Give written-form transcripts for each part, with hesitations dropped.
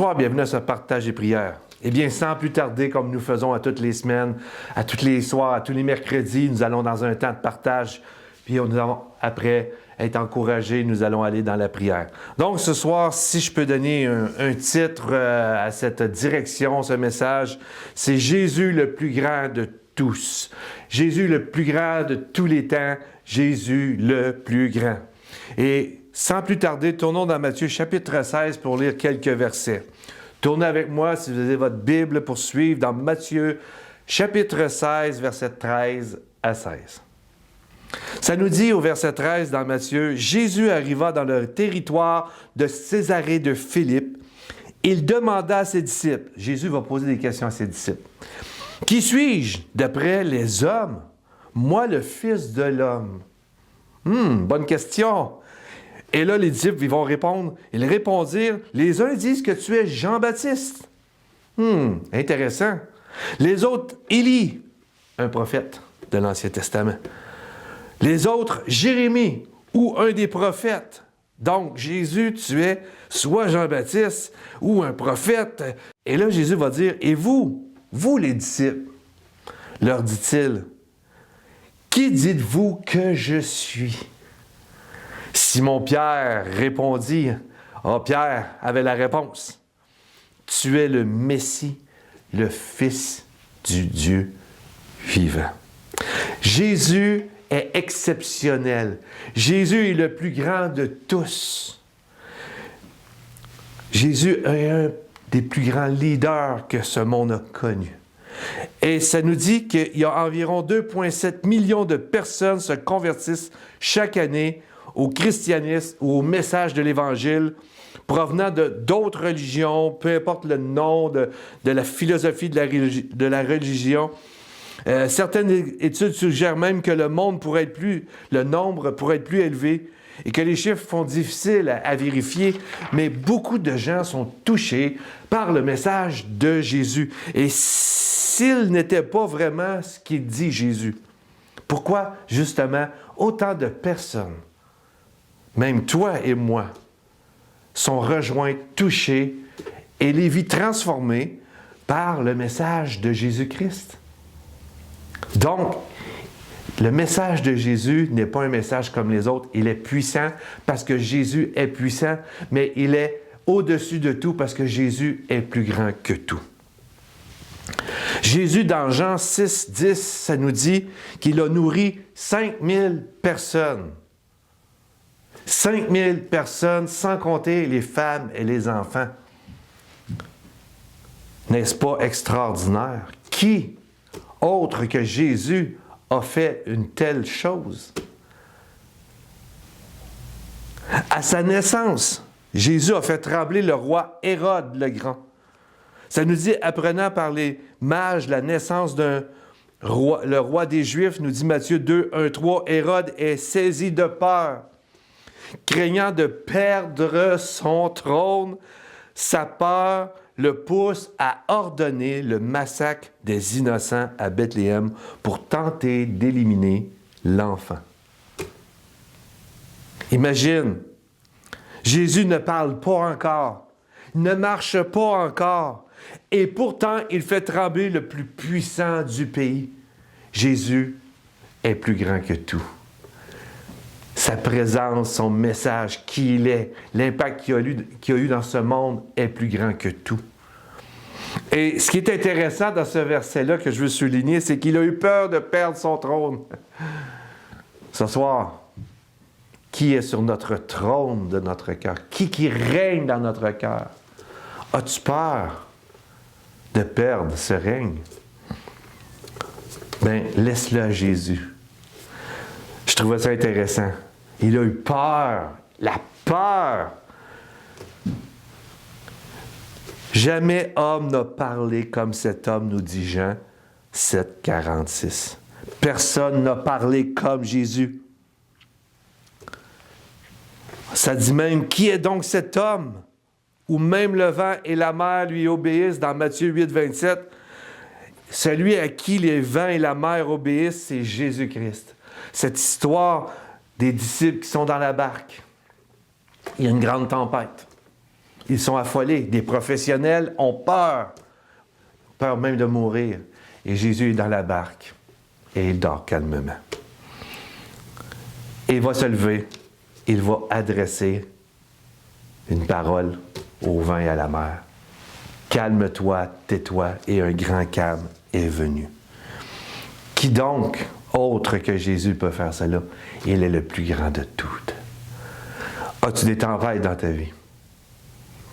Bonsoir, bienvenue à ce partage et prières. Eh bien, sans plus tarder, comme nous faisons à toutes les semaines, à tous les soirs, à tous les mercredis, nous allons dans un temps de partage, puis nous allons, après être encouragés, nous allons aller dans la prière. Donc, ce soir, si je peux donner un titre à cette direction, ce message, c'est Jésus le plus grand de tous. Jésus le plus grand de tous les temps. Jésus le plus grand. Et sans plus tarder, tournons dans Matthieu chapitre 16 pour lire quelques versets. Tournez avec moi, si vous avez votre Bible, pour suivre dans Matthieu chapitre 16, versets 13 à 16. Ça nous dit au verset 13 dans Matthieu, « Jésus arriva dans le territoire de Césarée de Philippe. Il demanda à ses disciples, » Jésus va poser des questions à ses disciples, « Qui suis-je d'après les hommes? Moi, le Fils de l'homme. » Bonne question. Et là, les disciples, ils vont répondre. Ils répondirent, les uns disent que tu es Jean-Baptiste. Intéressant. Les autres, Élie, un prophète de l'Ancien Testament. Les autres, Jérémie, ou un des prophètes. Donc, Jésus, tu es soit Jean-Baptiste ou un prophète. Et là, Jésus va dire, et vous les disciples, leur dit-il, qui dites-vous que je suis? Simon-Pierre répondit, Pierre avait la réponse, tu es le Messie, le Fils du Dieu vivant. Jésus est exceptionnel. Jésus est le plus grand de tous. Jésus est un des plus grands leaders que ce monde a connu. Et ça nous dit qu'il y a environ 2,7 millions de personnes se convertissent chaque année au christianisme ou au message de l'Évangile provenant d'autres religions, peu importe le nom de la philosophie de la religion. Certaines études suggèrent même que le nombre pourrait être plus élevé et que les chiffres sont difficiles à vérifier, mais beaucoup de gens sont touchés par le message de Jésus. Et s'il n'était pas vraiment ce qu'il dit Jésus, pourquoi justement autant de personnes, même toi et moi, sont rejoints, touchés et les vies transformées par le message de Jésus-Christ? Donc, le message de Jésus n'est pas un message comme les autres. Il est puissant parce que Jésus est puissant, mais il est au-dessus de tout parce que Jésus est plus grand que tout. Jésus, dans Jean 6, 10, ça nous dit qu'il a nourri 5000 personnes. 5000 personnes, sans compter les femmes et les enfants. N'est-ce pas extraordinaire? Qui, autre que Jésus, a fait une telle chose? À sa naissance, Jésus a fait trembler le roi Hérode le Grand. Ça nous dit, apprenant par les mages la naissance d'un roi, le roi des Juifs, nous dit Matthieu 2, 1, 3, Hérode est saisi de peur, craignant de perdre son trône. Sa peur le pousse à ordonner le massacre des innocents à Bethléem pour tenter d'éliminer l'enfant. Imagine, Jésus ne parle pas encore, ne marche pas encore, et pourtant il fait trembler le plus puissant du pays. Jésus est plus grand que tout. Sa présence, son message, qui il est, l'impact qu'il a eu dans ce monde est plus grand que tout. Et ce qui est intéressant dans ce verset-là que je veux souligner, c'est qu'il a eu peur de perdre son trône. Ce soir, qui est sur notre trône de notre cœur? Qui règne dans notre cœur? As-tu peur de perdre ce règne? Bien, laisse-le à Jésus. Je trouvais ça intéressant. Il a eu peur, la peur. Jamais homme n'a parlé comme cet homme, nous dit Jean 7, 46. Personne n'a parlé comme Jésus. Ça dit même, qui est donc cet homme où même le vent et la mer lui obéissent dans Matthieu 8, 27. Celui à qui les vents et la mer obéissent, c'est Jésus-Christ. Cette histoire des disciples qui sont dans la barque. Il y a une grande tempête. Ils sont affolés. Des professionnels ont peur. Peur même de mourir. Et Jésus est dans la barque. Et il dort calmement. Et il va se lever. Il va adresser une parole au vent et à la mer. Calme-toi, tais-toi, et un grand calme est venu. Qui donc, autre que Jésus, peut faire cela? Il est le plus grand de toutes. As-tu des tempêtes dans ta vie?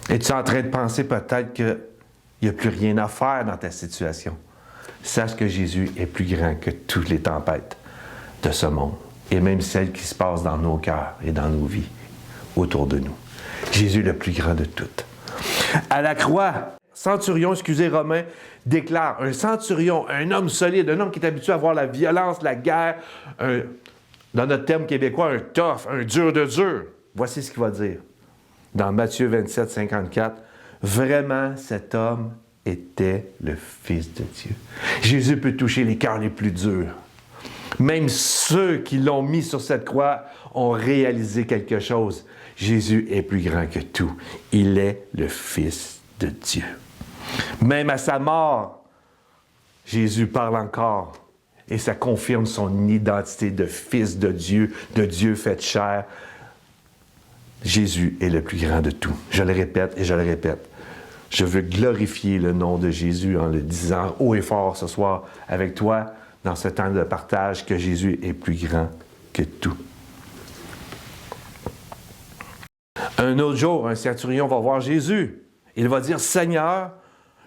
Es-tu en train de penser peut-être qu'il n'y a plus rien à faire dans ta situation? Sache que Jésus est plus grand que toutes les tempêtes de ce monde, et même celles qui se passent dans nos cœurs et dans nos vies autour de nous. Jésus est le plus grand de toutes. À la croix, centurion, Romain, déclare, un centurion, un homme solide, un homme qui est habitué à voir la violence, la guerre, dans notre terme québécois, un tough, un dur de dur. Voici ce qu'il va dire. Dans Matthieu 27, 54, vraiment, cet homme était le Fils de Dieu. Jésus peut toucher les cœurs les plus durs. Même ceux qui l'ont mis sur cette croix ont réalisé quelque chose. Jésus est plus grand que tout. Il est le Fils de Dieu. Même à sa mort, Jésus parle encore et ça confirme son identité de Fils de Dieu fait chair. Jésus est le plus grand de tout. Je le répète et je le répète. Je veux glorifier le nom de Jésus en le disant haut et fort ce soir avec toi dans ce temps de partage que Jésus est plus grand que tout. Un autre jour, un centurion va voir Jésus. Il va dire, « Seigneur,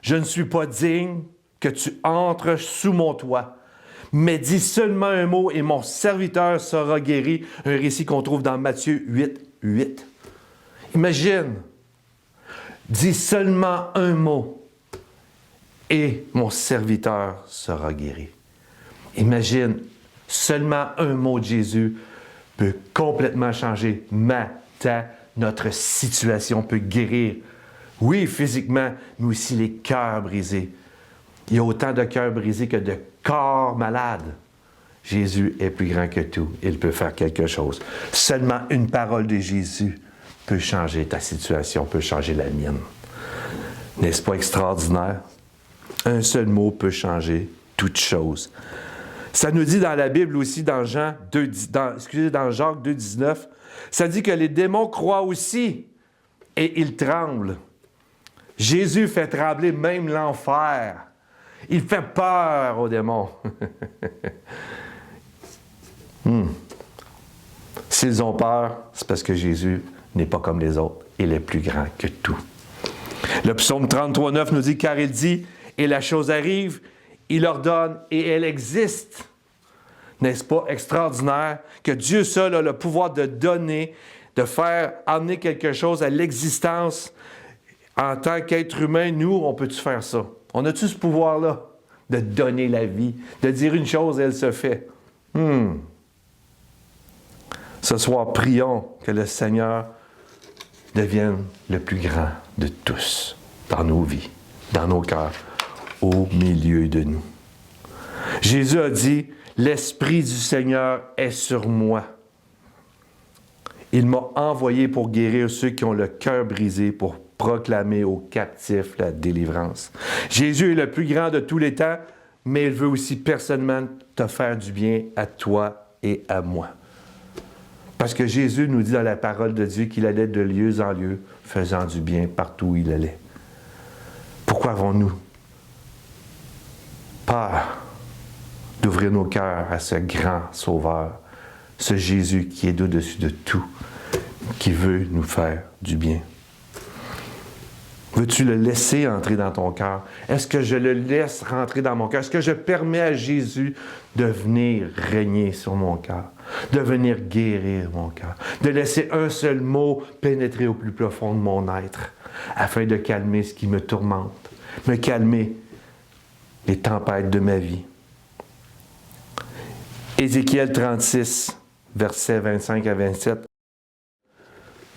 je ne suis pas digne que tu entres sous mon toit, mais dis seulement un mot et mon serviteur sera guéri. » Un récit qu'on trouve dans Matthieu 8, 8. Imagine, dis seulement un mot et mon serviteur sera guéri. Imagine, seulement un mot de Jésus peut complètement changer notre situation, peut guérir. Oui, physiquement, mais aussi les cœurs brisés. Il y a autant de cœurs brisés que de corps malades. Jésus est plus grand que tout. Il peut faire quelque chose. Seulement une parole de Jésus peut changer ta situation, peut changer la mienne. N'est-ce pas extraordinaire? Un seul mot peut changer toute chose. Ça nous dit dans la Bible aussi, dans Jacques 2, 19, ça dit que les démons croient aussi et ils tremblent. Jésus fait trembler même l'enfer. Il fait peur aux démons. S'ils ont peur, c'est parce que Jésus n'est pas comme les autres. Il est plus grand que tout. Le psaume 33, 9 nous dit, car il dit, et la chose arrive, il ordonne et elle existe. N'est-ce pas extraordinaire que Dieu seul a le pouvoir de donner, de faire amener quelque chose à l'existence? En tant qu'être humain, nous, on peut-tu faire ça? On a-tu ce pouvoir-là de donner la vie, de dire une chose et elle se fait? Ce soir, prions que le Seigneur devienne le plus grand de tous dans nos vies, dans nos cœurs, au milieu de nous. Jésus a dit, « L'Esprit du Seigneur est sur moi. Il m'a envoyé pour guérir ceux qui ont le cœur brisé, pour proclamer aux captifs la délivrance. » Jésus est le plus grand de tous les temps, mais il veut aussi personnellement te faire du bien à toi et à moi. Parce que Jésus nous dit dans la parole de Dieu qu'il allait de lieu en lieu, faisant du bien partout où il allait. Pourquoi avons-nous peur d'ouvrir nos cœurs à ce grand Sauveur, ce Jésus qui est au-dessus de tout, qui veut nous faire du bien? Veux-tu le laisser entrer dans ton cœur? Est-ce que je le laisse rentrer dans mon cœur? Est-ce que je permets à Jésus de venir régner sur mon cœur, de venir guérir mon cœur, de laisser un seul mot pénétrer au plus profond de mon être, afin de calmer ce qui me tourmente, me calmer les tempêtes de ma vie? Ézéchiel 36, versets 25 à 27,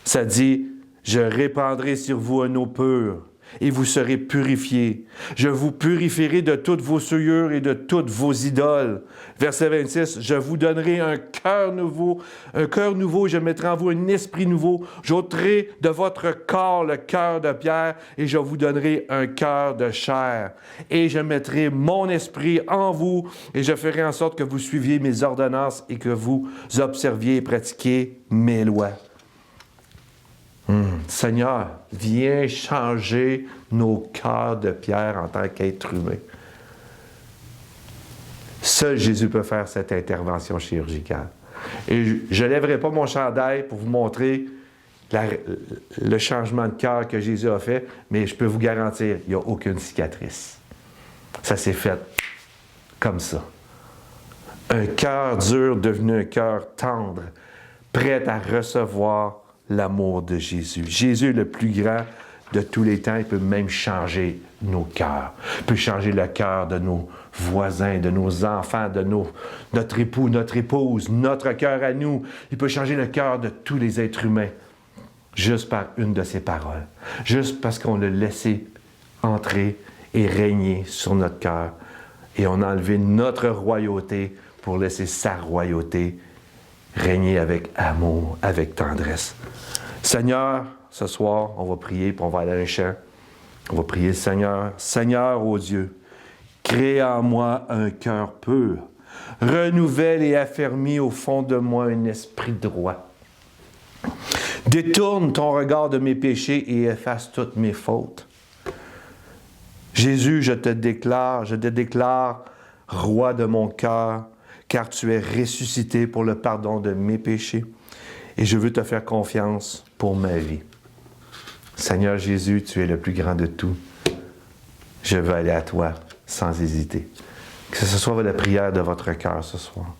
ça dit, « Je répandrai sur vous une eau pure, et vous serez purifiés. Je vous purifierai de toutes vos souillures et de toutes vos idoles. Verset 26, je vous donnerai un cœur nouveau, je mettrai en vous un esprit nouveau. J'ôterai de votre corps le cœur de pierre et je vous donnerai un cœur de chair. Et je mettrai mon esprit en vous et je ferai en sorte que vous suiviez mes ordonnances et que vous observiez et pratiquiez mes lois. Seigneur, viens changer nos cœurs de pierre en tant qu'être humain. Seul Jésus peut faire cette intervention chirurgicale. Et je ne lèverai pas mon chandail pour vous montrer le changement de cœur que Jésus a fait, mais je peux vous garantir, il n'y a aucune cicatrice. Ça s'est fait comme ça. Un cœur dur devenu un cœur tendre, prêt à recevoir l'amour de Jésus. Jésus est le plus grand de tous les temps. Il peut même changer nos cœurs. Il peut changer le cœur de nos voisins, de nos enfants, de notre époux, notre épouse, notre cœur à nous. Il peut changer le cœur de tous les êtres humains juste par une de ses paroles. Juste parce qu'on l'a laissé entrer et régner sur notre cœur. Et on a enlevé notre royauté pour laisser sa royauté régner avec amour, avec tendresse. Seigneur, ce soir, on va prier, puis on va aller à un chant. On va prier le Seigneur. Seigneur, ô Dieu, crée en moi un cœur pur. Renouvelle et affermis au fond de moi un esprit droit. Détourne ton regard de mes péchés et efface toutes mes fautes. Jésus, je te déclare roi de mon cœur, car tu es ressuscité pour le pardon de mes péchés. Et je veux te faire confiance pour ma vie. Seigneur Jésus, tu es le plus grand de tout. Je veux aller à toi sans hésiter. Que ce soit la prière de votre cœur ce soir.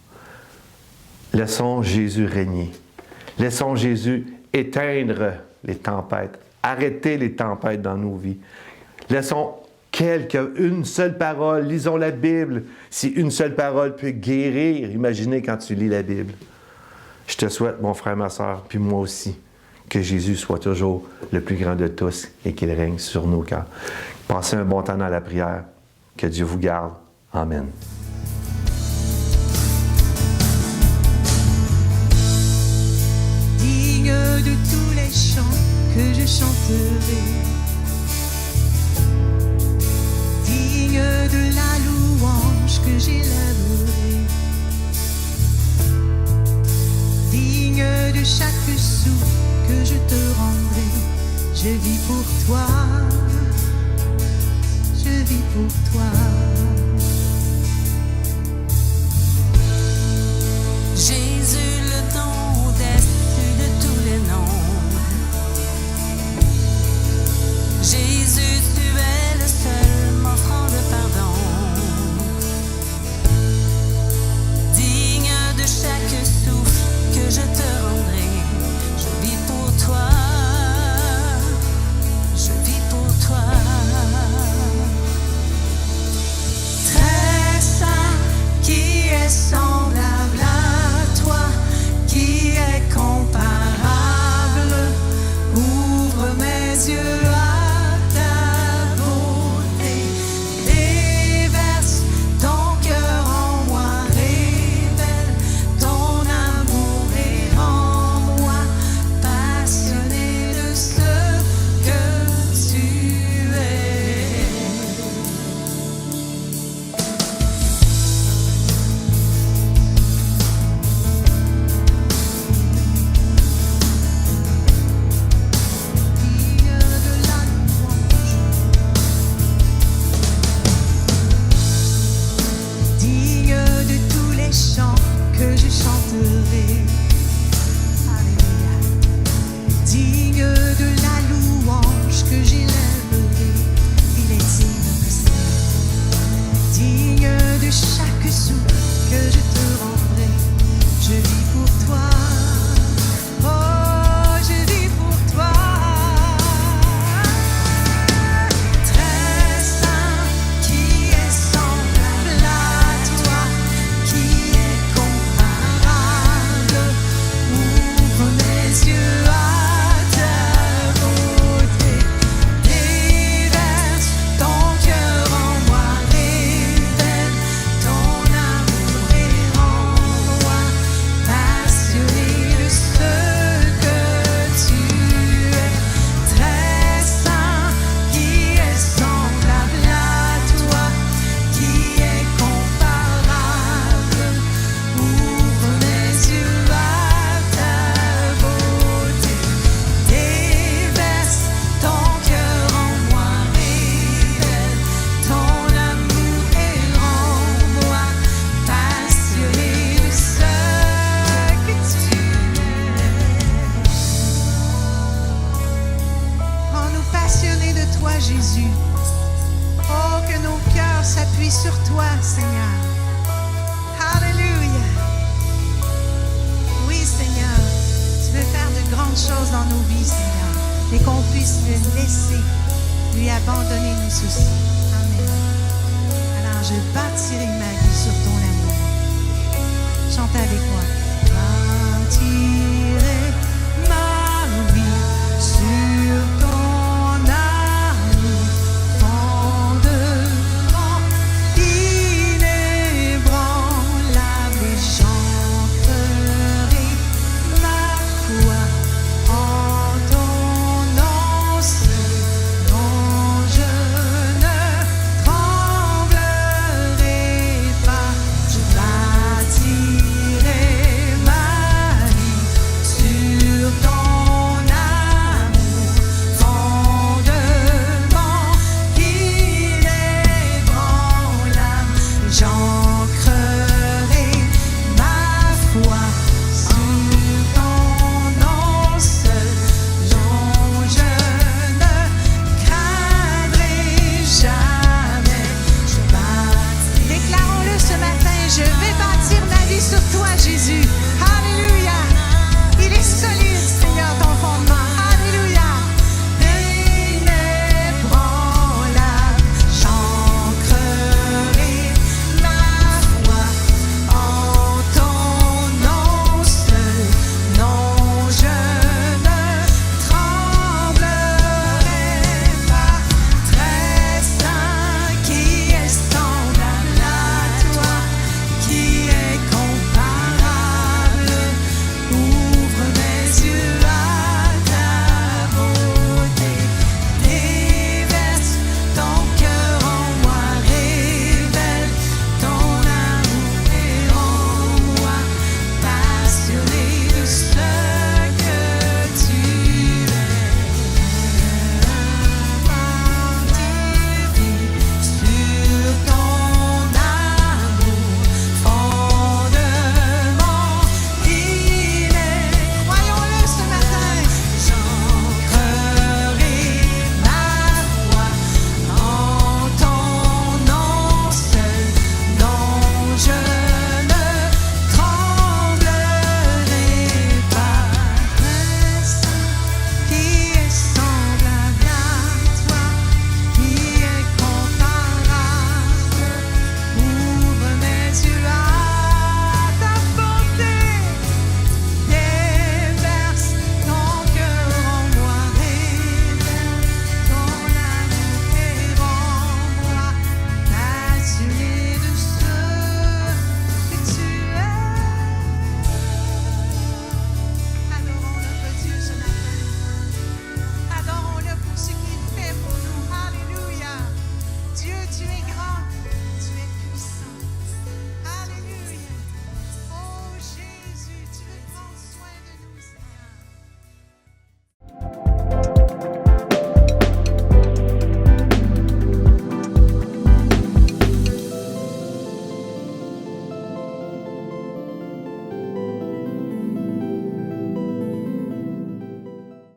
Laissons Jésus régner. Laissons Jésus éteindre les tempêtes. Arrêter les tempêtes dans nos vies. Laissons une seule parole. Lisons la Bible. Si une seule parole peut guérir, imaginez quand tu lis la Bible. Je te souhaite, mon frère, ma soeur, puis moi aussi, que Jésus soit toujours le plus grand de tous et qu'il règne sur nos cœurs. Passez un bon temps dans la prière. Que Dieu vous garde. Amen. Digne de tous les chants que je chanterai, digne de la louange que j'élèverai, digne de chaque souffle que je te rendrai. Je vis pour toi, je vis pour toi. Jésus, le nom au-dessus de tous les noms. Jésus, tu es le seul m'offrant le pardon. Digne de chaque souffle que je te rendrai. Je vis pour toi, je vis pour toi. Très saint, qui est semblable à toi, qui est comparable, ouvre mes yeux à ta beauté, déverse ton cœur en moi, révèle ton amour et rends-moi passionné de ce que tu es. Digne de la louange, digne de tous les chants que je chanterai. Alléluia. Digne de la louange que j'élèverai. Il est digne de ça. Digne de chaque souffle que je te rendrai. Je vis pour toi. Oh, je vis pour toi. Très saint, qui est semblable à toi, qui est comparable, ouvre mes yeux à ta beauté, déverse Seigneur. Alléluia. Oui, Seigneur, tu veux faire de grandes choses dans nos vies, Seigneur, et qu'on puisse le laisser, lui abandonner nos soucis. Amen. Alors, je bâtirai ma vie sur ton amour. Chante avec moi. Bâtirai ma vie sur ton amour, fondement inébranlable, et j'ancrerai ma foi en ton nom seul, dont je ne tremblerai pas. Je bâtirai ma vie sur ton amour, fondement inébranlable.